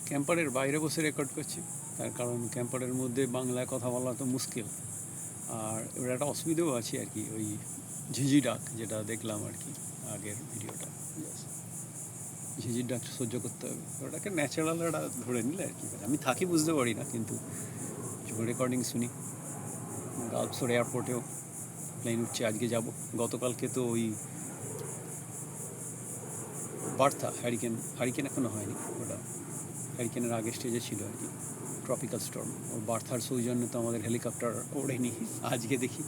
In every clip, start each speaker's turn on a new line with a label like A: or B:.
A: ক্যাম্পারের বাইরে বসে রেকর্ড করছি, তার কারণ ক্যাম্পারের মধ্যে বাংলায় কথা বলা তো মুশকিল। আর ওর একটা অসুবিধাও আছে আর কি, ওই ঝিঝি ডাক যেটা দেখলাম আর কি আগের ভিডিওটা, ঝিঝির ডাক সহ্য করতে হবে। ওটাকে ন্যাচারাল একটা ধরে নিলে আর কি, আমি থাকি বুঝতে পারি না, কিন্তু যখন রেকর্ডিং শুনি। গালফসোর এয়ারপোর্টেও প্লেন উঠছে, আজকে যাব। গতকালকে তো ওই বার্থা হ্যারিকেন এখনও হয়নি, ওটা হ্যারিকেনের আগে স্টেজে ছিল আর কি, ট্রপিক্যাল স্টর্ম। ওর বার্থার সৌজন্যে তো আমাদের হেলিকপ্টার ওড়েনি। আজকে দেখি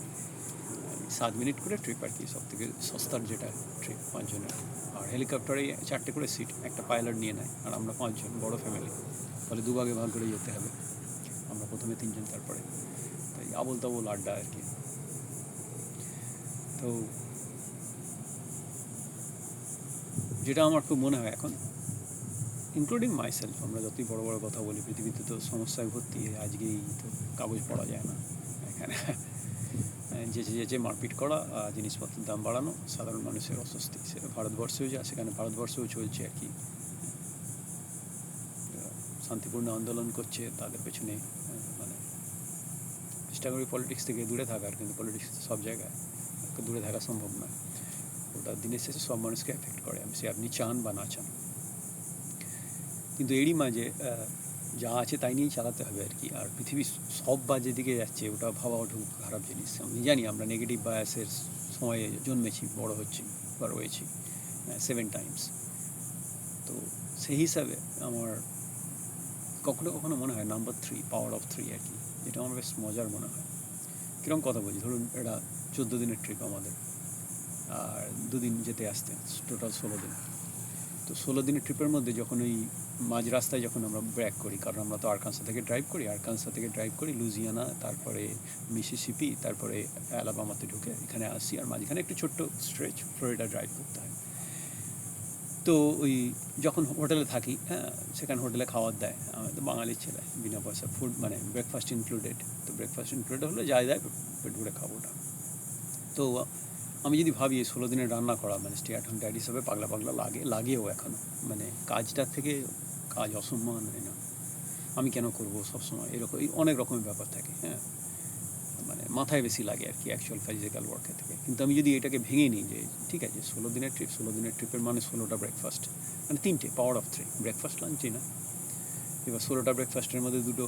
A: 7 মিনিট করে ট্রিপ আর কি, সব থেকে সস্তার যেটা ট্রিপ 5 জনের। আর হেলিকপ্টারে 4টে করে সিট, একটা পাইলট নিয়ে নেয়, আর আমরা 5 জন, বড় ফ্যামিলি, ফলে দুভাগে ভাগ করে যেতে হবে। আমরা প্রথমে 3 জন, তারপরে তাই আবল তাবল আড্ডা আর কি। তো যেটা আমার খুব মনে হয় এখন, ইনক্লুডিং মাইসেলফ, আমরা যতই বড় বড় কথা বলি, পৃথিবীতে তো সমস্যায় ভর্তি। আজকেই তো কাগজ পড়া যায় না এখানে, যে মারপিট করা, জিনিসপত্রের দাম বাড়ানো, সাধারণ মানুষের অস্বস্তি, সেটা ভারতবর্ষেও যা, সেখানে ভারতবর্ষেও চলছে আর কি। শান্তিপূর্ণ আন্দোলন করছে, তাদের পেছনে মানে চেষ্টা করি পলিটিক্স থেকে দূরে থাকার, কিন্তু পলিটিক্স সব জায়গায় দূরে থাকা সম্ভব নয়। ওটা দিনের শেষে সব মানুষকে এফেক্ট করে, সে আপনি চান বা না চান। কিন্তু এরই মাঝে যা আছে তাই নিয়েই চালাতে হবে আর কি। আর পৃথিবী সব বাজে দিকে যাচ্ছে, ওটা ভাবা ওঠা খারাপ জিনিস। আমি জানি আমরা নেগেটিভ বায়াসের সময়ে জন্মেছি, বড় হচ্ছি বা রয়েছি 7 টাইমস। তো সেই হিসাবে আমার কখনো কখনো মনে হয় নাম্বার 3, পাওয়ার অফ 3 আর কি, যেটা আমার বেশ মজার মনে হয়। কীরকম কথা বলছি, ধরুন এটা 14 দিনের ট্রিপ আমাদের, আর 2 দিন যেতে আসতে, টোটাল 16 দিন। তো 16 দিনের ট্রিপের মধ্যে যখন ওই মাঝ রাস্তায় যখন আমরা ব্রেক করি, কারণ আমরা তো আরকানসা থেকে ড্রাইভ করি লুজিয়ানা, তারপরে মিসিসিপি, তারপরে অ্যালাবামাতে ঢুকে এখানে আসি, আর মাঝখানে একটু ছোট্ট স্ট্রেচ ফ্লোরিডা ড্রাইভ করতে হয়। তো ওই যখন হোটেলে থাকি, সেখানে হোটেলে খাবার দেয়, আমি তো বাঙালির ছেলে, বিনা পয়সা ফুড, মানে ব্রেকফাস্ট ইনক্লুডেড। তো ব্রেকফাস্ট ইনক্লুডেড হলে যাই দেয় পেট ভরে খাবো ওটা। তো আমি যদি ভাবি 16 দিনের রান্না করা, মানে স্টে অ্যাট হোম ড্যাড হিসাবে পাগলা লাগেও এখনও, মানে কাজটার থেকে কাজ অসম্মান হয় না, আমি কেন করবো সবসময়, এরকম অনেক রকমের ব্যাপার থাকে, মানে মাথায় বেশি লাগে আর কি অ্যাকচুয়াল ফিজিক্যাল ওয়ার্কের থেকে। কিন্তু আমি যদি এটাকে ভেঙে নিই যে ঠিক আছে 16 দিনের ট্রিপের মানে 16টা ব্রেকফাস্ট, মানে 3টে, power of 3, breakfast lunch dinner. এবার 16টা ব্রেকফাস্টের মধ্যে 2টো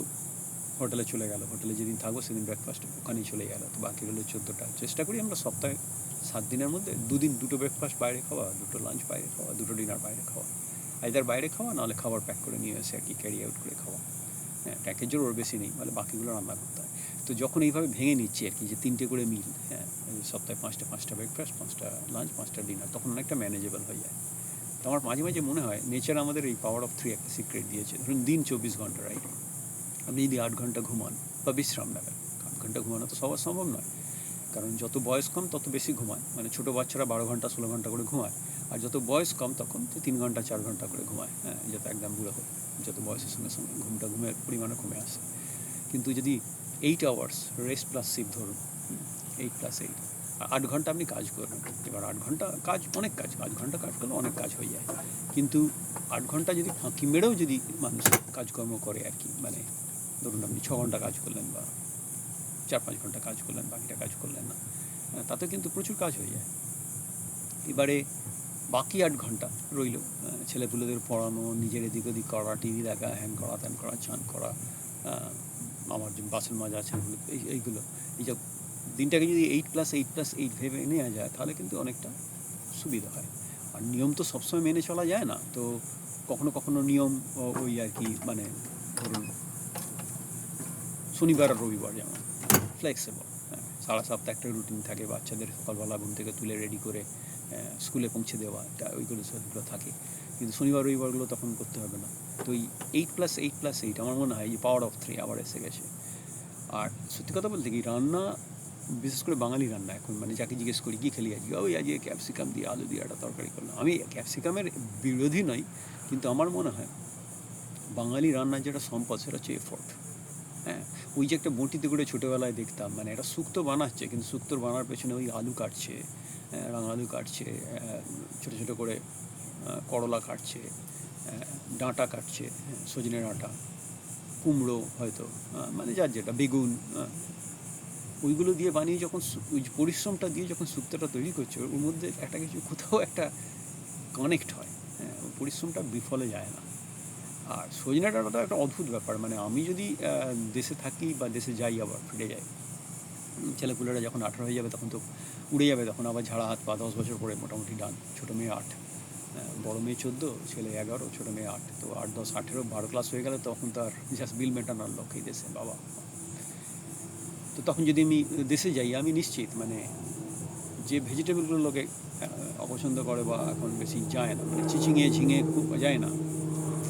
A: হোটেলে চলে গেল, হোটেলে যেদিন থাকবো সেদিন ব্রেকফাস্ট ওখানেই চলে গেল, তো বাকি হলো 14টা। চেষ্টা করি আমরা সপ্তাহে 7 দিনের মধ্যে 2 দিন 2টো ব্রেকফাস্ট বাইরে খাওয়া, 2টো লাঞ্চ বাইরে খাওয়া, 2টো ডিনার বাইরে খাওয়া, আইদার বাইরে খাওয়া, নাহলে খাবার প্যাক করে নিয়ে এসে আর কি ক্যারি আউট করে খাওয়া। প্যাকেজের ওর বেশি নেই, মানে বাকিগুলো রান্না করতে হয়। তো যখন এইভাবে ভেঙে নিচ্ছি আর কি, যে 3টে করে মিল, সপ্তাহে 5টা ব্রেকফাস্ট, 5টা লাঞ্চ, 5টা ডিনার, তখন অনেকটা ম্যানেজেবল হয়ে যায়। তো আমার মাঝে মাঝে মনে হয় নেচার আমাদের এই পাওয়ার অফ 3 একটা সিক্রেট দিয়েছে। ধরুন দিন 24 ঘন্টা, রাইট? আপনি যদি 8 ঘন্টা ঘুমান বা বিশ্রাম নেবেন, 8 ঘন্টা ঘুমানো তো সবার সম্ভব নয়, কারণ যত বয়স কম তত বেশি ঘুমায়, মানে ছোটো বাচ্চারা 12 ঘন্টা 16 ঘন্টা করে ঘুমায়, আর যত বয়স কম তখন 3 ঘন্টা 4 ঘন্টা করে ঘুমায়, যত একদম বুড়ো হয়, যত বয়সের সঙ্গে সঙ্গে ঘুমের পরিমাণও কমে আসে। কিন্তু যদি 8 আওয়ার্স রেস্ট প্লাস স্লিপ ধরুন, 8+8, 8 ঘন্টা আপনি কাজ করবেন। এবার 8 ঘন্টা কাজ, অনেক কাজ, 8 ঘন্টা কাজ করলে অনেক কাজ হয়ে যায়। কিন্তু 8 ঘন্টা যদি ফাঁকি মেরেও যদি মানুষ কাজকর্ম করে আর কি, মানে ধরুন আপনি 6 ঘন্টা কাজ করলেন বা 4-5 ঘন্টা কাজ করলেন, বাকিটা কাজ করলেন না, তাতে কিন্তু প্রচুর কাজ হয়ে যায়। এবারে বাকি 8 ঘন্টা রইল ছেলেপুলেদের পড়ানো, নিজের এদিক ওদিক করা, টিভি দেখা, হ্যান করা, ত্যান করা, চান করা, আমার যে বাসন মাজা আছে এইগুলো, এইসব দিনটাকে যদি 8+8+8 ভেবে নেওয়া যায়, তাহলে কিন্তু অনেকটা সুবিধা হয়। আর নিয়ম তো সবসময় মেনে চলা যায় না, তো কখনো কখনো নিয়ম ওই আর কি, মানে ধরুন শনিবার আর রবিবার যেমন ফ্লেক্সিবল, সারা সপ্তাহে একটা রুটিন থাকে, বাচ্চাদের সকালবেলা ঘুম থেকে তুলে রেডি করে স্কুলে পৌঁছে দেওয়া, ওইগুলো সবগুলো থাকে। কিন্তু শনিবার রবিবারগুলো তখন করতে হবে না। তো এই 8+8+8 আমার মনে হয় এই পাওয়ার অফ 3 আবার এসে গেছে। আর সত্যি কথা বলতে কি, রান্না, বিশেষ করে বাঙালি রান্না এখন, মানে যাকে জিজ্ঞেস করি কী খেলি আজকে, ওই আজকে ক্যাপসিকাম দিয়ে আলু দিয়ে একটা তরকারি করলাম। আমি ক্যাপসিকামের বিরোধী নই, কিন্তু আমার মনে হয় বাঙালি রান্নার যেটা সম্পদ সেটা হচ্ছে এফোর্ট। ওই যে একটা বঁটিতে করে ছোটোবেলায় দেখতাম, মানে এটা শুক্তো বানাচ্ছে, কিন্তু শুক্তোর বানার পেছনে ওই আলু কাটছে, রাঙালু কাটছে, ছোটো ছোটো করে করলা কাটছে, ডাঁটা কাটছে, সজনে ডাঁটা, কুমড়ো হয়তো, মানে যার যেটা, বেগুন, ওইগুলো দিয়ে বানিয়ে যখন ওই পরিশ্রমটা দিয়ে যখন শুক্তোটা তৈরি করছে, ওর মধ্যে একটা কিছু কোথাও একটা কানেক্ট হয়, ওই পরিশ্রমটা বিফলে যায় না। আর সজনে ডাঁটাটা একটা অদ্ভুত ব্যাপার, মানে আমি যদি দেশে থাকি বা দেশে যাই, আবার ফিরে যাই, ছেলেপুলেরা যখন 18 হয়ে যাবে তখন তো উড়ে যাবে, তখন আবার ঝাড়া হাত পা, 10 বছর পরে মোটামুটি ডান। ছোটো মেয়ে 8, বড় মেয়ে 14, ছেলে 11, ছোটো মেয়ে 8, তো 8, 10, 18, 12 ক্লাস হয়ে গেলে তখন তো আর জাস্ট বিল মেটানোর লক্ষ্যেই দেশে বাবা। তো তখন যদি আমি দেশে যাই, আমি নিশ্চিত মানে যে ভেজিটেবলগুলো লোকে অপছন্দ করে বা এখন বেশি যায় না, মানে চিচিঙে ঝিঙে খুব যায় না,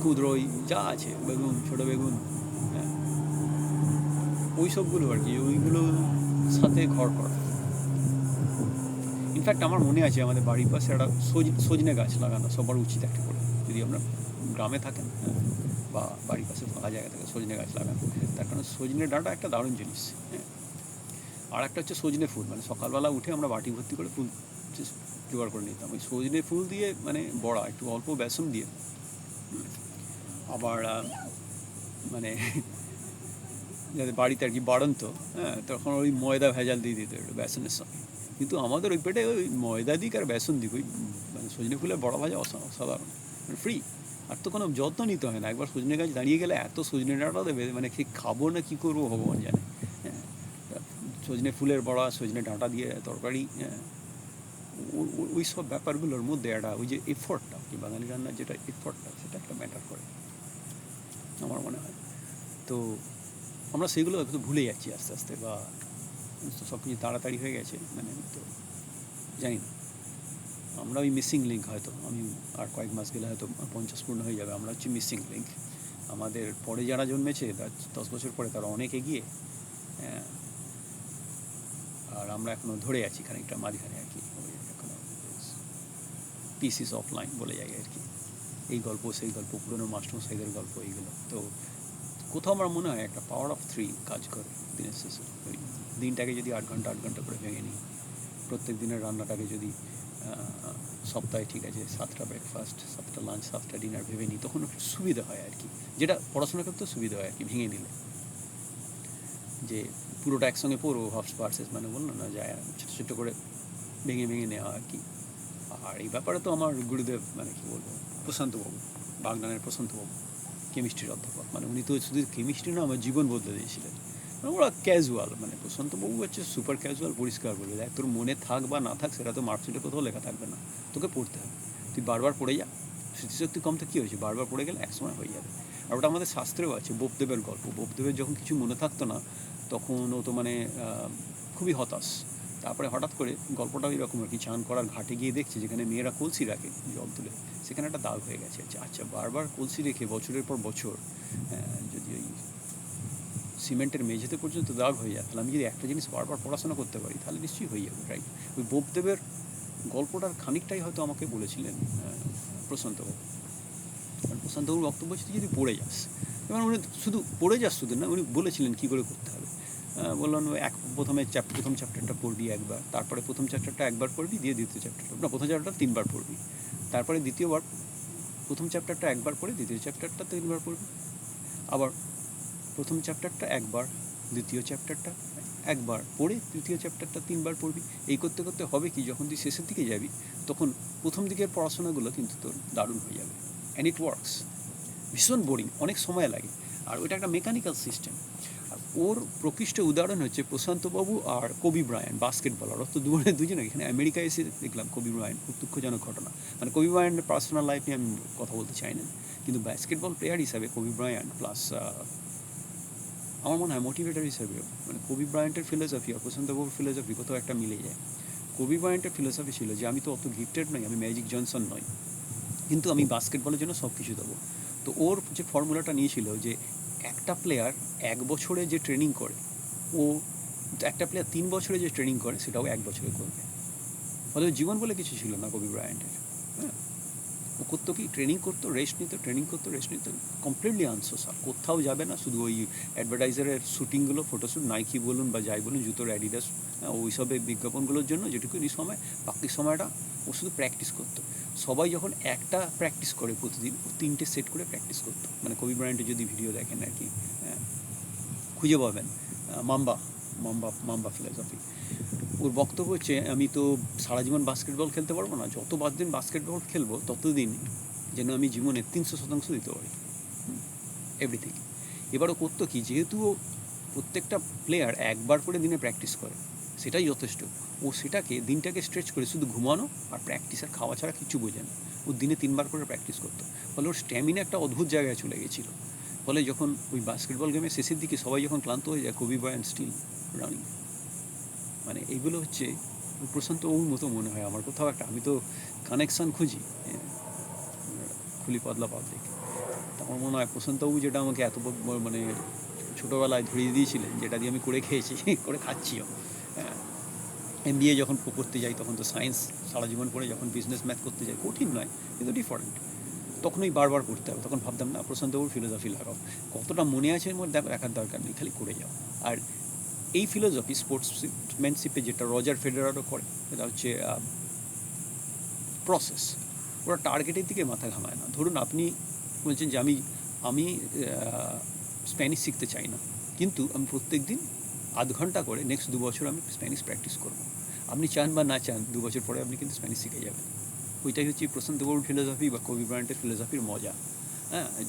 A: কুঁদরোই যা আছে, বেগুন, ছোটো বেগুন, ওই সবগুলো আর কি, ওইগুলো সাথে ঘর করা। ইনফ্যাক্ট আমার মনে আছে আমাদের বাড়ির পাশে একটা সজনে গাছ লাগানো সবার উচিত একটা করে, যদি আমরা গ্রামে থাকেন বা বাড়ির পাশে ফাঁকা জায়গা থাকে, সজনে গাছ লাগানো। তার কারণ সজনে ডাঁটা একটা দারুণ জিনিস। আর একটা হচ্ছে সজনে ফুল, মানে সকালবেলা উঠে আমরা বাটি ভর্তি করে ফুল জোগাড় করে নিতাম, ওই সজনে ফুল দিয়ে মানে বড়া, একটু অল্প বেসন দিয়ে, আবার মানে যাদের বাড়িতে আর কি বাড়ন্ত, তখন ওই ময়দা ভেজাল দিয়ে দিত একটু বেসনের সঙ্গে। কিন্তু আমাদের ওই পেটে ওই ময়দা দিক আর বেসন দিক, ওই মানে সজনে ফুলের বড়া ভাজা অসাধারণ, মানে ফ্রি। আর তো কোনো যত্ন নিতে হয় না, একবার সজনে গাছ দাঁড়িয়ে গেলে এত সজনে ডাঁটা দেবে, মানে কি খাবো না কী করবো ভগবান জানে। সজনে ফুলের বড়া, সজনে ডাঁটা দিয়ে তরকারি, ওই সব ব্যাপারগুলোর মধ্যে একটা ওই যে এফোর্টটা, কি বাঙালি রান্নার যেটা এফোর্টটা, সেটা একটা ম্যাটার করে আমার মনে হয়। তো আমরা সেগুলো একটু ভুলে যাচ্ছি আস্তে আস্তে, বা সব কিছু তাড়াতাড়ি হয়ে গেছে, মানে তো জানি না, আমরা ওই মিসিং লিঙ্ক। হয়তো আমি আর কয়েক মাস গেলে হয়তো 50 পূর্ণ হয়ে যাবে, আমরা হচ্ছে মিসিং লিঙ্ক। আমাদের পরে যারা জন্মেছে, 10 বছর পরে, তারা অনেক এগিয়ে, আর আমরা এখনও ধরে আছি খানিকটা মাঝখানে আর কি, এখনো পিসিস অফ লাইন বলে যায় আর কি, এই গল্প সেই গল্প, পুরোনো মাস্টারমশাইদের গল্প, এইগুলো। তো কোথাও আমার মনে হয় একটা পাওয়ার অফ 3 কাজ করে দিনের শেষে। ওই দিনটাকে যদি 8 ঘন্টা 8 ঘন্টা করে ভেঙে নিই, প্রত্যেক দিনের রান্নাটাকে যদি সপ্তাহে ঠিক আছে 7টা ব্রেকফাস্ট, 7টা লাঞ্চ, 7টা ডিনার ভেবে নিই, তখন একটু সুবিধা হয় আর কি, যেটা পড়াশোনা করতেও সুবিধা হয় আর কি, ভেঙে নিলে। যে পুরোটা একসঙ্গে পড়বো ভার্সেস ভার্সেস, মানে বললো না যায়, ছোটো ছোটো করে ভেঙে ভেঙে নেওয়া আর কি। আর এই ব্যাপারে তো আমার গুরুদেব, মানে কী বলবো, প্রশান্তবাবু, বাগনানের প্রশান্তবাবু, কেমিস্ট্রির অধ্যাপক, মানে উনি তো শুধু কেমিস্ট্রি না, আমার জীবন বদলে দিয়েছিলেন। মানে ওরা ক্যাজুয়াল, মানে প্রশান্তবাবু হচ্ছে সুপার ক্যাজুয়াল, পরিষ্কার বলে দেয়, তোর মনে থাক বা না থাক সেটা তো মার্কশিটে কোথাও লেখা থাকবে না, তোকে পড়তে হবে, তুই বারবার পড়ে যা, স্মৃতিশক্তি কম থেকে কী হয়েছে, বারবার পড়ে গেলে একসময় হয়ে যাবে। আর ওটা আমাদের শাস্ত্রেও আছে, বোপদেবের গল্প। বোপদেবের যখন কিছু মনে থাকতো না, তখন ও তো মানে খুবই হতাশ। তারপরে হঠাৎ করে গল্পটাও এরকম আর কি, চান করার ঘাটে গিয়ে দেখছে যেখানে মেয়েরা কলসি রাখে জল তুলে, সেখানে একটা দাগ হয়ে গেছে। আচ্ছা, বারবার কলসি রেখে বছরের পর বছর যদি ওই সিমেন্টের মেঝেতে পর্যন্ত দাগ হয়ে যায়, তাহলে আমি যদি একটা জিনিস বারবার পড়াশোনা করতে পারি, তাহলে নিশ্চয়ই হয়ে যাবে, রাইট? ওই বোপদেবের গল্পটার খানিকটাই হয়তো আমাকে বলেছিলেন প্রশান্তবাবু। কারণ প্রশান্তবাবুর বক্তব্য হচ্ছে, যদি পড়ে যাস, এবার উনি শুধু পড়ে যাস শুধু না, উনি বলেছিলেন কী করে করতে হবে। বললাম প্রথম চ্যাপ্টারটা পড়বি একবার, তারপরে প্রথম চ্যাপ্টারটা একবার পড়বি, দিয়ে দ্বিতীয় চ্যাপ্টারটা, না, প্রথম চ্যাপ্টারটা 3বার পড়বি, তারপরে দ্বিতীয়বার প্রথম চ্যাপ্টারটা একবার পড়ে দ্বিতীয় চ্যাপ্টারটা 3বার পড়বি, আবার প্রথম চ্যাপ্টারটা একবার, দ্বিতীয় চ্যাপ্টারটা একবার পড়ে তৃতীয় চ্যাপ্টারটা 3বার পড়বি। এই করতে করতে হবে কি, যখন তুই শেষের দিকে যাবি, তখন প্রথম দিকের পড়াশোনাগুলো কিন্তু তোর দারুণ হয়ে যাবে। And it works. ভীষণ বোরিং, অনেক সময় লাগে, আর ওইটা একটা মেকানিক্যাল সিস্টেম। আর ওর প্রকৃষ্ট উদাহরণ হচ্ছে প্রশান্তবাবু আর কোবি ব্রায়ান্ট, বাস্কেটবলার। তো দুজনে এখানে আমেরিকায় এসে দেখলাম কোবি ব্রায়ান্ট, খুব দুঃখজনক ঘটনা। মানে কোবি ব্রায়ান্টের পার্সোনাল লাইফ নিয়ে আমি কথা বলতে চাই না, কিন্তু বাস্কেটবল প্লেয়ার হিসাবে কোবি ব্রায়ান্ট, প্লাস আমার মনে হয় মোটিভেটার হিসেবেও, মানে কোবি ব্রায়ান্টের ফিলোসফি আর প্রশান্তবাবুর ফিলোসফি কোথাও একটা মিলে যায়। কোবি ব্রায়ান্টের ফিলোসফি ছিল যে আমি তো অত গিফটেড নই, আমি ম্যাজিক জনসন নই, কিন্তু আমি বাস্কেটবলের জন্য সব কিছু দেবো। তো ওর যে ফর্মুলাটা নিয়েছিল, যে একটা প্লেয়ার 1 বছরে যে ট্রেনিং করে, ও একটা প্লেয়ার 3 বছরে যে ট্রেনিং করে, সেটাও 1 বছরে করবে। ফলে জীবন বলে কিছু ছিল না কোবি ব্রায়ান্টের। হ্যাঁ, ও করতো কি, ট্রেনিং করতো, রেস্ট নিত, ট্রেনিং করতো, রেস্ট নিত, কমপ্লিটলি আনসোশাল, কোথাও যাবে না, শুধু ওই অ্যাডভার্টাইজারের শ্যুটিংগুলো, ফটোশ্যুট, নাইকি বলুন বা যাই বলুন, জুতোর ওই সবের বিজ্ঞাপনগুলোর জন্য যেটুকুনি সময়, বাকি সময়টা ও শুধু প্র্যাকটিস করতো। সবাই যখন একটা প্র্যাকটিস করে প্রতিদিন, ও 3টে সেট করে প্র্যাকটিস করতো। মানে কোবি ব্রায়ান্টের যদি ভিডিও দেখেন আর কি, খুঁজে পাবেন, মাম্বা মাম্বা মাম্বা ফিলোসফি। ওর বক্তব্য হচ্ছে, আমি তো সারা জীবন বাস্কেটবল খেলতে পারবো না, যতবার দিন বাস্কেটবল খেলবো ততদিন যেন আমি জীবনে 300% দিতে পারি, এভরিথিং। এবারও করতো কি, যেহেতু ও প্রত্যেকটা প্লেয়ার একবার করে দিনে প্র্যাকটিস করে, সেটাই যথেষ্ট। ও সেটাকে দিনটাকে স্ট্রেচ করে শুধু ঘুমানো আর প্র্যাকটিস আর খাওয়া ছাড়া কিছু বোঝে না। ও দিনে 3বার করে প্র্যাকটিস করতো, ফলে ওর স্ট্যামিনা একটা অদ্ভুত জায়গায় চলে গেছিলো। ফলে যখন ওই বাস্কেটবল গেমের শেষের দিকে সবাই যখন ক্লান্ত হয়ে যায়, কোবি ব্রায়ান্ট স্টিল রানিং। মানে এইগুলো হচ্ছে প্রশান্ত বাবুর মতো মনে হয় আমার কোথাও একটা। আমি তো কানেকশান খুঁজি, খুলি পাতলা পাবলিক। আমার মনে হয় প্রশান্তবাবু যেটা আমাকে এত মানে ছোটোবেলায় ধরিয়ে দিয়েছিলেন, যেটা দিয়ে আমি করে খেয়েছি, করে খাচ্ছিও। MBA যখন করতে যাই তখন তো সায়েন্স সারা জীবন পড়ে, যখন বিজনেস ম্যাথ করতে যাই, কঠিন নয় কিন্তু ডিফারেন্ট, তখনই বারবার করতে হবে। তখন ভাবতাম না, প্রশান্তবাবুর ফিলোসফি লাগাও, কতটা মনে আছে এর মধ্যে দেখার দরকার নেই, খালি করে যাও। আর এই ফিলোসফি স্পোর্টসম্যানশিপে যেটা রজার ফেডারারও করে, সেটা হচ্ছে প্রসেস। ওরা টার্গেটের দিকে মাথা ঘামায় না। ধরুন আপনি বলছেন যে আমি স্প্যানিশ শিখতে চাই না, কিন্তু আমি প্রত্যেক দিন আধ ঘন্টা করে নেক্সট 2 বছর আমি স্প্যানিশ প্র্যাকটিস করব। আপনি চান বা না চান, 2 বছর পরে আপনি কিন্তু স্প্যানিশ শিখে যাবেন। ওইটাই হচ্ছে প্রশান্ত বাবুর ফিলোসফি বা কোবি ব্রায়ান্টের ফিলোসফির মজা।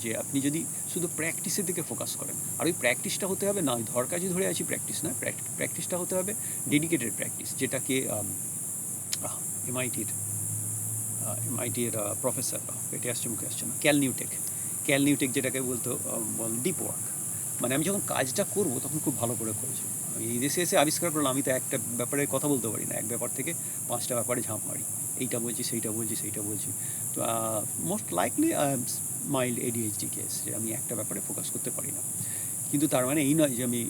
A: যে আপনি যদি শুধু প্র্যাকটিসের দিকে ফোকাস করেন, আর ওই প্র্যাকটিসটা হতে হবে না ওই ধর কাজে ধরে আছি প্র্যাকটিস না, প্র্যাকটিসটা হতে হবে ডেডিকেটেড প্র্যাকটিস, যেটাকে এমআইটির প্রফেসর, এটা আসছে মুখে আসছে না, ক্যাল নিউটেক যেটাকে বলতো ডিপ ওয়ার্ক। মানে আমি যখন কাজটা করব তখন খুব ভালো করে করেছি। আমি এই দেশে এসে আবিষ্কার করলাম, আমি তো একটা ব্যাপারে কথা বলতে পারি না, এক ব্যাপার থেকে 5টা ব্যাপারে ঝাঁপ মারি, এইটা বলছি সেইটা বলছি। তো most likely mild ADHD case, যে আমি একটা ব্যাপারে ফোকাস করতে পারি না। কিন্তু তার মানে এই নয় যে আমি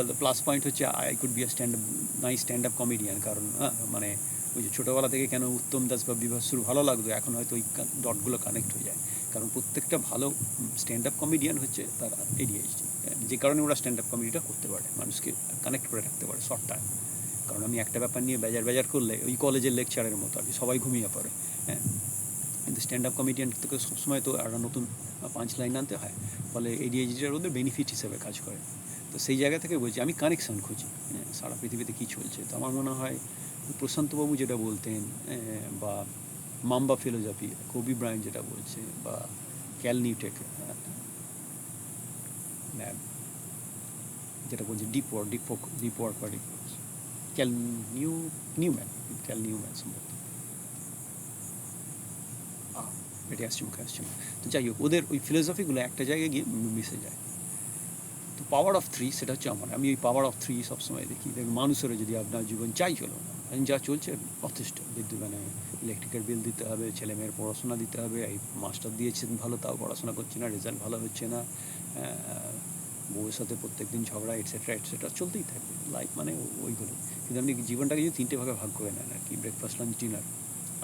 A: দ্য প্লাস পয়েন্ট হচ্ছে I could be nice stand up comedian. কারণ মানে ওই যে ছোটোবেলা থেকে কেন উত্তম দাস বা বিভাসুর ভালো লাগতো, এখন হয়তো ওই ডটগুলো কানেক্ট হয়ে যায়। কারণ প্রত্যেকটা ভালো স্ট্যান্ড আপ কমেডিয়ান হচ্ছে তারা ADHD, যে কারণে ওরা স্ট্যান্ড আপ কমেডিটা করতে পারে, মানুষকে কানেক্ট করে রাখতে পারে শর্ট টাইম। কারণ আমি একটা ব্যাপার নিয়ে বেজার করলে ওই কলেজের লেকচারের মতো আর কি, সবাই ঘুমিয়ে পড়ে। কিন্তু স্ট্যান্ড আপ কমেডিয়ান থেকে সবসময় তো একটা নতুন 5 লাইন আনতে হয়, ফলে ADHDটার ওদের বেনিফিট হিসেবে কাজ করে। তো সেই জায়গা থেকে বলছি আমি কানেকশান খুঁজি, সারা পৃথিবীতে কী চলছে। তো আমার মনে হয় প্রশান্তবাবু যেটা বলতেন, বা মাম্বা ফিলোসফি কোবি ব্রায়ান্ট যেটা বলছে, বা ক্যাল নিউটেক যেটা বলছে ডিপ ওয়ার্ক বা ক্যাল নিউম্যান সম্ভবত, এটা আসছে মুখে আসছে না। তো যাই হোক, ওদের ওই ফিলোসফিগুলো একটা জায়গায় গিয়ে মিশে যায়। তো পাওয়ার অফ 3 সেটা হচ্ছে আমি ওই পাওয়ার অফ 3 সবসময় দেখি। মানুষেরও যদি আপনার জীবন চাই চলো, যা চলছে যথেষ্ট, বিদ্যুৎ মানে ইলেকট্রিকের বিল দিতে হবে, ছেলে মেয়ের পড়াশোনা দিতে হবে, এই মাস্টার দিয়েছেন ভালো, তাও পড়াশোনা করছে না, রেজাল্ট ভালো হচ্ছে না, বউয়ের সাথে প্রত্যেক দিন ঝগড়া এটসেট্রা চলতেই থাকবে লাইফ, মানে ওইগুলো। কিন্তু আপনি জীবনটাকে যদি 3টে ভাগে ভাগ করে নেন আর কি, ব্রেকফাস্ট লাঞ্চ ডিনার,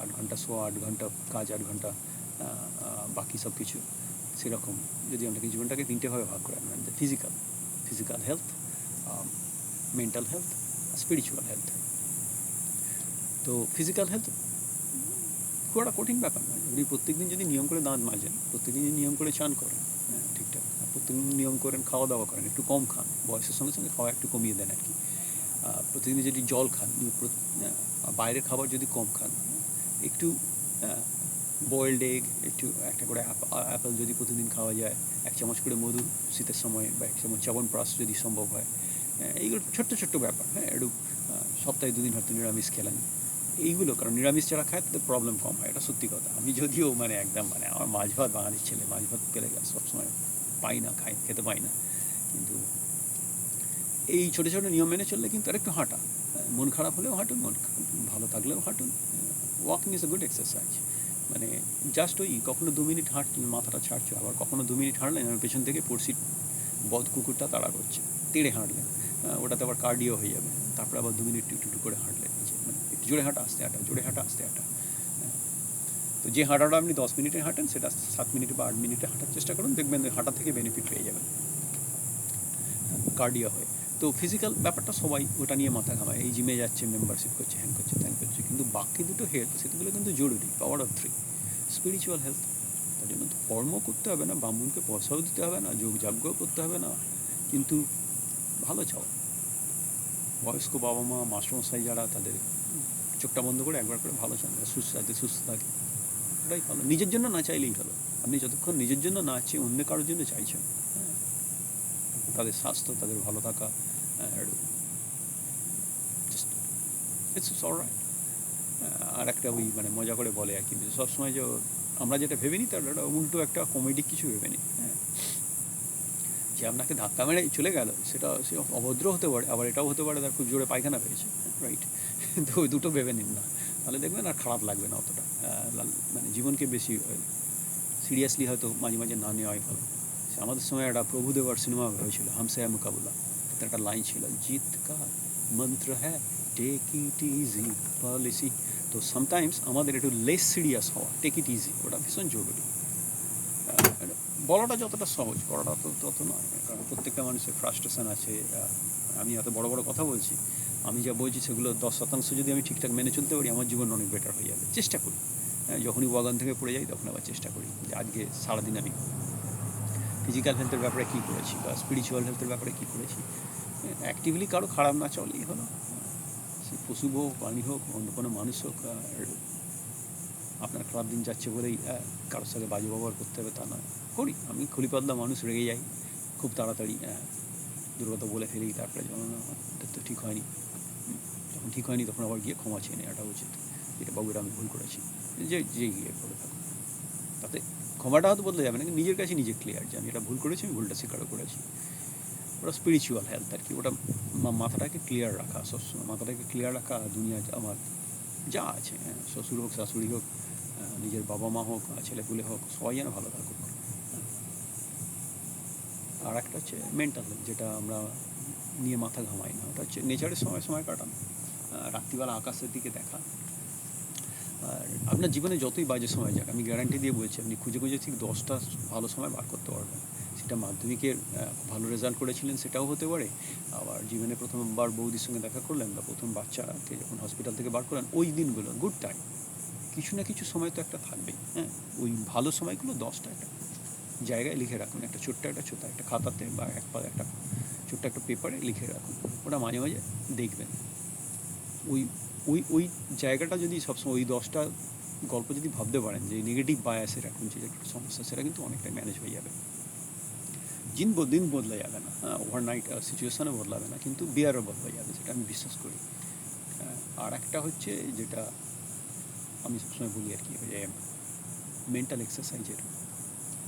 A: 8 ঘন্টা শোয়া, 8 ঘন্টা কাজ, 8 ঘন্টা বাকি সব কিছু, সেরকম যদি আপনাকে জীবনটাকে 3টে ভাগে ভাগ করে নেন, physical health, mental health, spiritual health. তো ফিজিক্যাল হেলথ খুব একটা কঠিন ব্যাপার নয়। আপনি প্রত্যেকদিন যদি নিয়ম করে দাঁত মাজেন, প্রত্যেকদিন যদি নিয়ম করে চান করেন, ঠিকঠাক, প্রত্যেকদিন নিয়ম করেন, খাওয়া দাওয়া করেন, একটু কম খান, বয়সের সঙ্গে সঙ্গে খাওয়া একটু কমিয়ে দেন আর কি, প্রতিদিন যদি জল খান, বাইরের খাবার যদি কম খান, একটু বয়েলড এগ, একটু একটা করে অ্যাপেল যদি প্রতিদিন খাওয়া যায়, 1 চামচ করে মধু শীতের সময়, বা 1 চামচ চ্যবনপ্রাশ যদি সম্ভব হয়, এইগুলো ছোট্ট ব্যাপার। একটু সপ্তাহে 2 দিন হয়তো নিরামিষ খেলেন, এইগুলো। কারণ নিরামিষ যারা খায় তাদের প্রবলেম কম হয়, এটা সত্যি কথা। আমি যদিও মানে একদম মানে আমার মাছ ভাত বাঙালির ছেলে, মাছ ভাত পেলে সবসময় খেতে পাই না, কিন্তু এই ছোটো নিয়ম মেনে চললে কিন্তু আরেকটু হাঁটা, মন খারাপ হলেও হাঁটুন, মন ভালো থাকলেও হাঁটুন। Walking is a good exercise. মানে জাস্ট ওই কখনো 2 মিনিট হাঁটলেন, মাথাটা ছাড়ছো, আবার কখনো 2 মিনিট হাঁটলেন, আমার পেছন থেকে পড়শির বদ কুকুরটা তাড়া করছে, তেড়ে হাঁটলেন, ওটাতে আবার কার্ডিও হয়ে যাবে। তারপরে আবার 2 মিনিট একটু করে হাঁটলেন, মানে একটু জোরে হাঁটা আস্তে হাঁটা, জোরে হাঁটা আস্তে হাঁটা। তো যে হাঁটাটা আপনি 10 মিনিটে হাঁটেন, সেটা 7 মিনিট বা 8 মিনিটে হাঁটার চেষ্টা করুন, দেখবেন হাঁটা থেকে বেনিফিট পেয়ে যাবেন, কার্ডিও হয়। তো ফিজিক্যাল ব্যাপারটা সবাই ওটা নিয়ে মাথা ঘামায়, এই জিমে যাচ্ছে, মেম্বারশিপ করছে, হ্যান করছে, ত্যান করছে, কিন্তু বাকি দুটো হেলথ সেগুলো কিন্তু জরুরি, পাওয়ার অফ 3, স্পিরিচুয়াল হেলথ। তার জন্য ধর্ম করতে হবে না, ব্রাহ্মণকে পয়সাও দিতে হবে না, যোগ যাজ্ঞও করতে হবে না, কিন্তু ভালো চাও। বয়স্ক বাবা মা, মাস্টারমশাই যারা, তাদের চোখটা বন্ধ করে একবার করে ভালো চান, সুস্থ যাতে সুস্থ থাকে, ওটাই ভালো। নিজের জন্য না চাইলেই হলো। আপনি যতক্ষণ নিজের জন্য না চেয়ে অন্য কারোর জন্য চাইছেন, হ্যাঁ, তাদের স্বাস্থ্য, তাদের ভালো থাকা, জাস্ট ইটস অলরাইট। আর একটা ওই মানে মজা করে বলে আর কি, সবসময় যে আমরা যেটা ভেবে নিই তার একটা উল্টো একটা কমেডিক কিছু ভেবে নিই, হ্যাঁ, যে আপনাকে ধাক্কা মেরে চলে গেল, সেটা সে অভদ্র হতে পারে, আবার এটাও হতে পারে তার খুব জোরে পায়খানা পেয়েছে, রাইট। তো ওই দুটো ভেবে নিন না, তাহলে দেখবেন আর খারাপ লাগবে না অতটা। মানে জীবনকে বেশি সিরিয়াসলি হয়তো মাঝে মাঝে না নেওয়াই ভালো। আমাদের সময় একটা প্রভুদেবার সিনেমা হয়েছিল, হামসে হ্যায় মুকাবলা, তাতে একটা লাইন ছিল, জিত কা মন্ত্র হ্যায় টেক ইট ইজি পলিসি। তো সামটাইমস আমাদের একটু লেস সিরিয়াস হওয়া, টেক ইট ইজি, ওটা ভীষণ জরুরি। বলাটা যতটা সহজ, করাটা তত নয়, কারণ প্রত্যেকটা মানুষের ফ্রাস্ট্রেশন আছে। আমি এত বড় বড় কথা বলছি, আমি যা বলছি সেগুলো 10% যদি আমি ঠিকঠাক মেনে চলতে পারি, আমার জীবন অনেক বেটার হয়ে যাবে। চেষ্টা করি, যখনই বাগান থেকে পড়ে যাই তখন আবার চেষ্টা করি যে আজকে সারাদিন আমি ফিজিক্যাল হেলথের ব্যাপারে কী করেছি বা স্পিরিচুয়াল হেলথের ব্যাপারে কী করেছি। অ্যাক্টিভলি কারো খারাপ না চলেই হলো, সে পশু হোক, প্রাণী হোক, অন্য কোনো মানুষ হোক। আপনার খারাপ দিন যাচ্ছে বলেই কারোর সাথে বাজে ব্যবহার করতে হবে তা নয়। করি, আমি খলিপাতলা মানুষ, রেগে যাই খুব তাড়াতাড়ি, দুর্গত বলে ফেলি, তারপরে যেমন এটা তো ঠিক হয়নি, যখন ঠিক হয়নি তখন আবার গিয়ে ক্ষমা চেয়ে নেওয়াটা উচিত, যেটা বাবুরা আমি ভুল করেছি, যে গিয়ে করে থাকুন, তাতে ক্ষমাটা হয়তো বদলে যাবে না, কিন্তু নিজের কাছে নিজে ক্লিয়ার যে আমি এটা ভুল করেছি, আমি ভুলটা স্বীকারও করেছি। ওটা স্পিরিচুয়াল হেলথ আর কি, ওটা মাথাটাকে ক্লিয়ার রাখা, সবসময় মাথাটাকে ক্লিয়ার রাখা। দুনিয়া আমার যা আছে, শ্বশুর হোক, শাশুড়ি হোক, নিজের বাবা মা হোক, ছেলেপুলে হোক, সবাই যেন ভালো থাকুক। আর একটা হচ্ছে মেন্টাল হেলথ, যেটা আমরা নিয়ে মাথা ঘামাই না, ওটা হচ্ছে নেচারের সময় কাটানো, রাত্রিবেলা আকাশের দিকে দেখা। আর আপনার জীবনে যতই বাজে সময় যাক, আমি গ্যারান্টি দিয়ে বলছি, আপনি খুঁজে খুঁজে ঠিক 10টা ভালো সময় বার করতে পারবেন। সেটা মাধ্যমিকের ভালো রেজাল্ট করেছিলেন সেটাও হতে পারে, আবার জীবনে প্রথমবার বৌদির সঙ্গে দেখা করলেন, বা প্রথম বাচ্চাকে যখন হসপিটাল থেকে বার করলেন, ওই দিনগুলো গুড টাইম, কিছু না কিছু সময় তো একটা থাকবেই। হ্যাঁ, ওই ভালো সময়গুলো 10টা একটা জায়গায় লিখে রাখুন, একটা ছোট্ট একটা খাতাতে, বা একটা ছোট্ট একটা পেপারে লিখে রাখুন। ওটা মাঝে মাঝে দেখবেন, ওই ওই ওই জায়গাটা যদি সবসময় ওই 10টা গল্প যদি ভাবতে পারেন, যে নেগেটিভ বায়াসের এখন যে একটা সমস্যা, সেটা কিন্তু অনেকটাই ম্যানেজ হয়ে যাবে। দিন বদলে যাবে না, ওভারনাইট সিচুয়েশানও বদলাবে না, কিন্তু বিয়ারও বদলে যাবে, সেটা আমি বিশ্বাস করি। আর একটা হচ্ছে যেটা আমি সবসময় বলি আর কি, যে মেন্টাল এক্সারসাইজের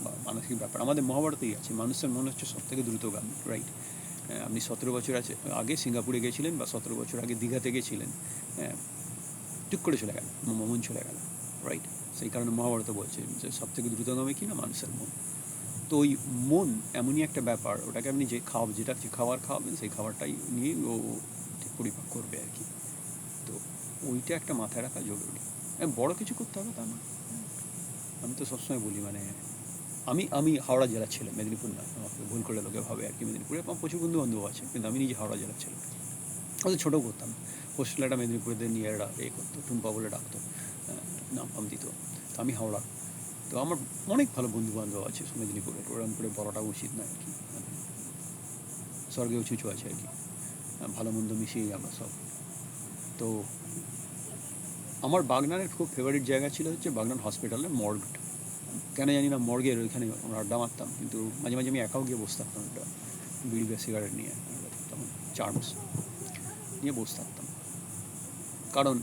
A: বা মানসিক ব্যাপার, আমাদের মহাভারতেই আছে, মানুষের মন হচ্ছে সব থেকে দ্রুতগামী, রাইট। আপনি 17 বছর আগে সিঙ্গাপুরে গেছিলেন, বা 17 বছর আগে দীঘাতে গেছিলেন, টুক করে চলে গেল, মন চলে গেল, রাইট। সেই কারণে মহাভারত বলছে যে সব থেকে দ্রুতগামী কিনা মানুষের মন। তো ওই মন এমনই একটা ব্যাপার, ওটাকে আপনি যেটা খাবার খাওয়াবেন, সেই খাবারটাই নিয়েই ও ঠিক পরিপাক করবে আর কি। তো ওইটা একটা মাথায় রাখা জরুরি। বড় কিছু করতে হবে তা না। আমি তো সবসময় বলি, মানে আমি হাওড়া জেলার ছেলে, মেদিনীপুর না, আমাকে ভুল করে লোকে ভাবে আর কি, মেদিনীপুরে আমার প্রচুর বন্ধু বান্ধব আছে, কিন্তু আমি নিজে হাওড়া জেলার ছেলে। ওদের ছোটো করতাম, হোস্টেলটা মেদিনীপুরেদের নিয়ে এরা করতো, টুম্পা বলে ডাকতো, নাম দিত। তো আমি হাওড়া, তো আমার অনেক ভালো বন্ধু বান্ধব আছে মেদিনীপুরে, ওরকম করে বলাটা উচিত না আর কি, মানে স্বর্গেও চুচু আছে আর কি, ভালো মন্দ মিশিয়েই আমরা সব। তো আমার বাগনানের খুব ফেভারিট জায়গা ছিল হচ্ছে বাগনান হসপিটালের মর্গটা। কেন জানি না, মর্গের ওইখানে আমরা আড্ডা মারতাম, কিন্তু মাঝে মাঝে আমি একাও গিয়ে বসে থাকতাম, একটা বিড়ি বা সিগারেট নিয়ে, তখন চার্মস নিয়ে বসে থাকতাম। কারণ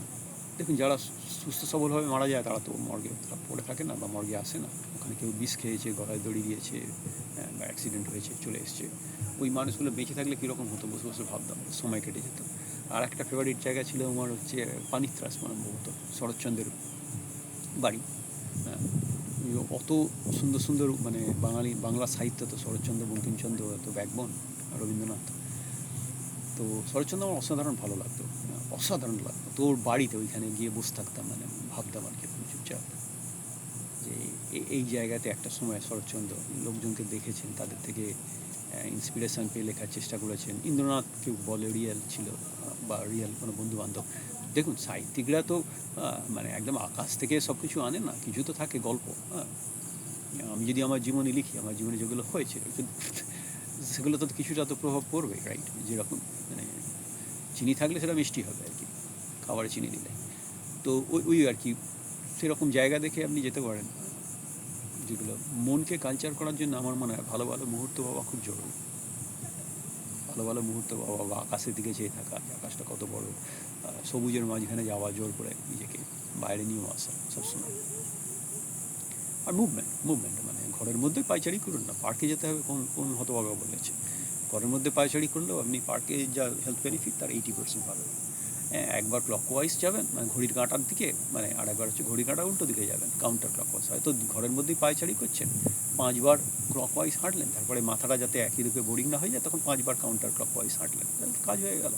A: দেখুন, যারা সুস্থ সবলভাবে মারা যায় তারা তো মর্গে তারা পড়ে থাকে না, বা মর্গে আসে না। ওখানে কেউ বিষ খেয়েছে, গলায় দড়ি দিয়েছে, বা অ্যাক্সিডেন্ট হয়েছে, চলে এসছে। ওই মানুষগুলো বেঁচে থাকলে কীরকম হতো বসে বসে ভাবতাম, সময় কেটে যেত। আর একটা ফেভারিট জায়গা ছিল আমার হচ্ছে পানিত্রাস, মানে বহুত শরৎচন্দ্রের বাড়ি। অত সুন্দর সুন্দর মানে বাংলা সাহিত্য, তো শরৎচন্দ্র, বঙ্কিমচন্দ্র, তো ব্যাকবন, রবীন্দ্রনাথ। তো শরৎচন্দ্র আমার অসাধারণ ভালো লাগতো, অসাধারণ লাগতো। তো ওর বাড়িতে ওইখানে গিয়ে বসে থাকতাম, মানে ভাবতাম আর কি চুপচাপ, যে এই জায়গাতে একটা সময় শরৎচন্দ্র লোকজনকে দেখেছেন, তাদের থেকে ইন্সপিরেশন পেয়ে লেখার চেষ্টা করেছেন। ইন্দ্রনাথ কেউ বলে রিয়েল ছিল বা রিয়েল কোনো বন্ধুবান্ধব। দেখুন সাহিত্যিকরা তো মানে একদম আকাশ থেকে সব কিছু আনে না, কিছু তো থাকে গল্প। হ্যাঁ, আমি যদি আমার জীবনে লিখি, আমার জীবনে যেগুলো হয়েছে সেগুলো তো কিছুটা তো প্রভাব পড়বে, রাইট? যেরকম মানে চিনি থাকলে সেটা মিষ্টি হবে আর কি, খাবারে চিনি দিলে। তো ওই ওই আর কি সেরকম জায়গা দেখে আপনি যেতে পারেন, যেগুলো মনকে কালচার করার জন্য আমার মনে হয় ভালো ভালো মুহূর্ত পাওয়া খুব জরুরি। ভালো ভালো মুহূর্ত পাওয়া বা আকাশের দিকে চেয়ে থাকা, আকাশটা কত বড়, সবুজের মাঝখানে যাওয়া, জোর করে নিজেকে বাইরে নিয়েও আসা সবসময়। আর মুভমেন্ট মুভমেন্ট মানে ঘরের মধ্যে পায়চারি করুন না, পার্কে যেতে হবে কোন কোন হতভাগা বলেছে? ঘরের মধ্যে পায়চারি করলেও আপনি পার্কে যা হেলথ বেনিফিট তার 80% পাবেন। হ্যাঁ, একবার ক্লকওয়াইজ যাবেন মানে ঘড়ির কাঁটার দিকে, মানে আর একবার হচ্ছে ঘড়ির কাঁটা উল্টো দিকে যাবেন, কাউন্টার ক্লকওয়াইজ। হয়তো ঘরের মধ্যেই পায়চারি করছেন, 5বার ক্লকওয়াইজ হাঁটলেন, তারপরে মাথাটা যাতে একই দিকে বোরিং না হয়ে যায় তখন 5বার কাউন্টার ক্লকওয়াইজ হাঁটলেন, কাজ হয়ে গেল।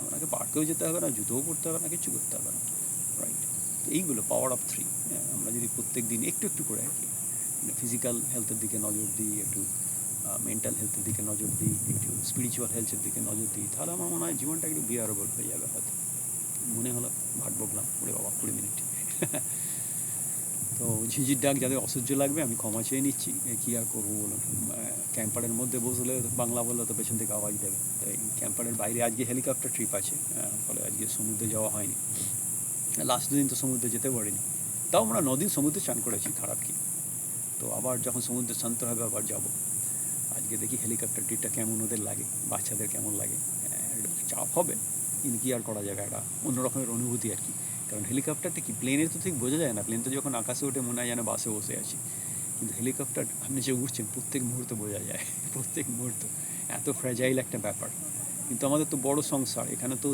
A: আপনাকে পার্কেও যেতে হবে না, জুতোও পরতে হবে না, কিছু করতে হবে না, রাইট? তো এইগুলো পাওয়ার অফ 3। আমরা যদি প্রত্যেক দিন একটু একটু করে আর কি ফিজিক্যাল হেলথের দিকে নজর দিই, একটু মেন্টাল হেলথের দিকে নজর দিই, একটু স্পিরিচুয়াল হেলথের দিকে নজর দিই, তাহলে আমার মনে হয় জীবনটা একটু বিয়ারেবল হয়ে যাবে হয়তো। মনে হলো ভাট বকলাম, ওরে বাবা 20 মিনিট। তো ঝিঁঝির ডাক যাদের অসহ্য লাগবে আমি ক্ষমা চেয়ে নিচ্ছি, কী আর করবো বলুন। ক্যাম্পারের মধ্যে বসলে বাংলা বললে তো পেছন থেকে আওয়াজ দেবে, তাই ক্যাম্পারের বাইরে আজকে হেলিকপ্টার ট্রিপ আছে, ফলে আজকে সমুদ্রে যাওয়া হয়নি। লাস্ট দুদিন তো সমুদ্রে যেতে পারিনি, তাও আমরা নদীর সমুদ্রে চান করেছি, খারাপ কি। তো আবার যখন সমুদ্রে শান্ত হবে আবার যাব। আজকে দেখি হেলিকপ্টার ট্রিপটা কেমন ওদের লাগে, বাচ্চাদের কেমন লাগে। একটু চাপ হবে, কিন্তু কী আর করা যাবে, একটা অন্য রকমের অনুভূতি আর কি। কারণ হেলিকপ্টারটা কি, প্লেনে তো ঠিক বোঝা যায় না, প্লেন তো যখন আকাশে ওঠে মনে হয় যেন বাসে বসে আছি, কিন্তু হেলিকপ্টার আপনি যে উঠছেন প্রত্যেক মুহূর্তে বোঝা যায়, প্রত্যেক মুহূর্ত এত ফ্র্যাজাইল একটা ব্যাপার। কিন্তু আমাদের তো বড় সংসার, এখানে তো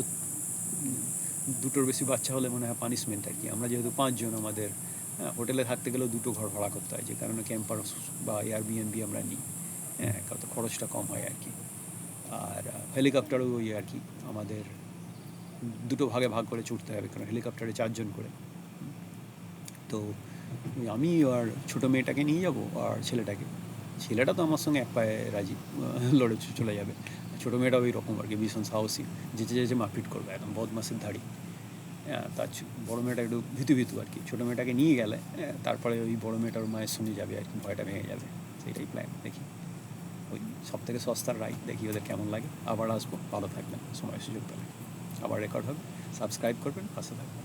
A: দুটোর বেশি বাচ্চা হলে মনে হয় পানিশমেন্ট আর কি। আমরা যেহেতু 5 জন, আমাদের হোটেলে থাকতে গেলেও 2টো ঘর ভাড়া করতে হয়, যে কারণে ক্যাম্পার বা এয়ারবিএনবি আমরা নিই। হ্যাঁ, কত খরচটা কম হয় আর কি। আর হেলিকপ্টারও ওই আর কি, আমাদের 2টো ভাগে ভাগ করে ছুটতে হবে, কারণ হেলিকপ্টারে 4 জন করে। তো আমি আর ছোটো মেয়েটাকে নিয়ে যাব আর ছেলেটাকে। ছেলেটা তো আমার সঙ্গে এক পায়ে রাজি, লড়ে চলে যাবে। ছোটো মেয়েটা ওই রকম আর কি, ভীষণ সাহসী, যেচে যেচে মারপিট করবে, একদম বদমাসের ধাড়ি। হ্যাঁ, তার বড়ো মেয়েটা একটু ভীতু ভীতু আর কি। ছোটো মেয়েটাকে নিয়ে গেলে তারপরে ওই বড়ো মেয়েটার মায়ের সঙ্গে যাবে আর কি, ভয়টা ভেঙে যাবে। সেইটাই প্ল্যান, দেখি। ওই সব থেকে সস্তার রাইড, দেখি ওদের কেমন লাগে। আবার আসবো, ভালো থাকবেন, সময় সুযোগ পেলে আবার রেকর্ড হবে। সাবস্ক্রাইব করবেন, পাশে থাকবেন।